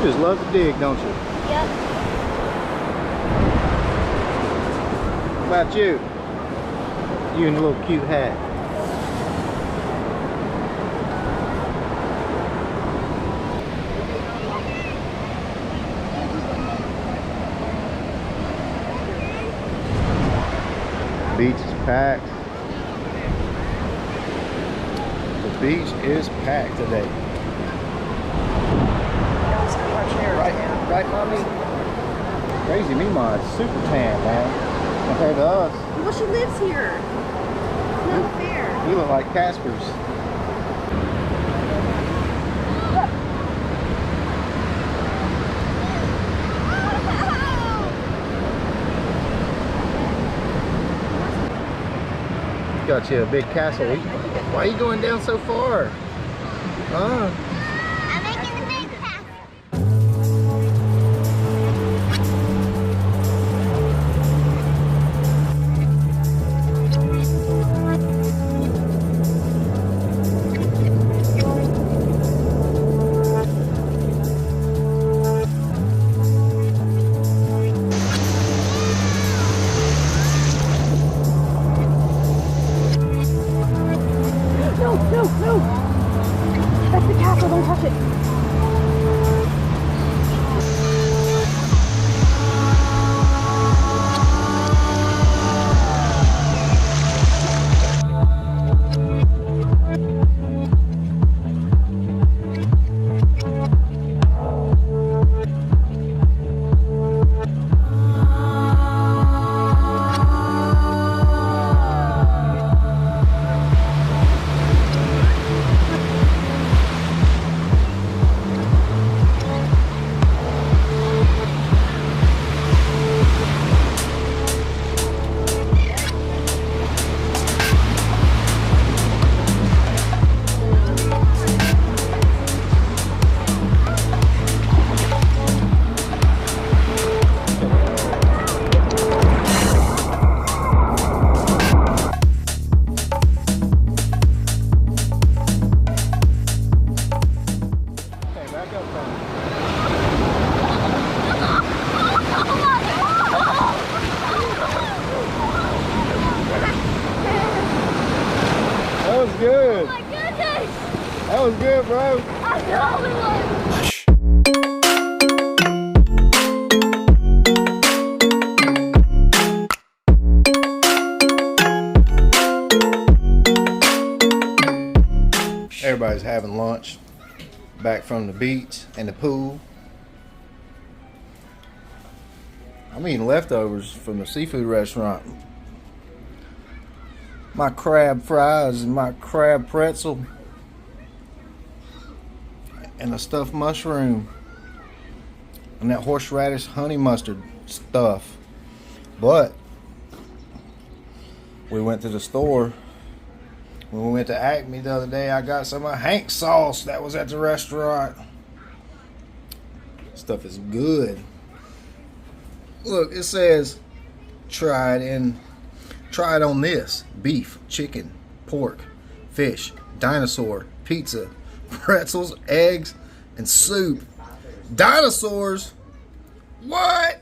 You just love to dig, don't you? Yep. What about you? You in a little cute hat. Beach is packed. The beach is packed today. Right, mommy? Crazy Mima is super tan, man. Compared to us. Well, she lives here. It's not fair. We look like Caspers. Got you a big castle. Why are you going down so far? Huh? I'm making a big path. No! That's the castle, don't touch it. That was good. Oh my goodness! That was good, bro. I know it was. Everybody's having lunch back from the beach and the pool. I'm eating leftovers from the seafood restaurant. My crab fries and my crab pretzel and the stuffed mushroom and that horseradish honey mustard stuff. But we went to the store. When we went to Acme the other day, I got some of Hank's sauce that was at the restaurant. Stuff is good. Look, it says try it on this: beef, chicken, pork, fish, dinosaur, pizza, pretzels, eggs, and soup. Dinosaurs? What?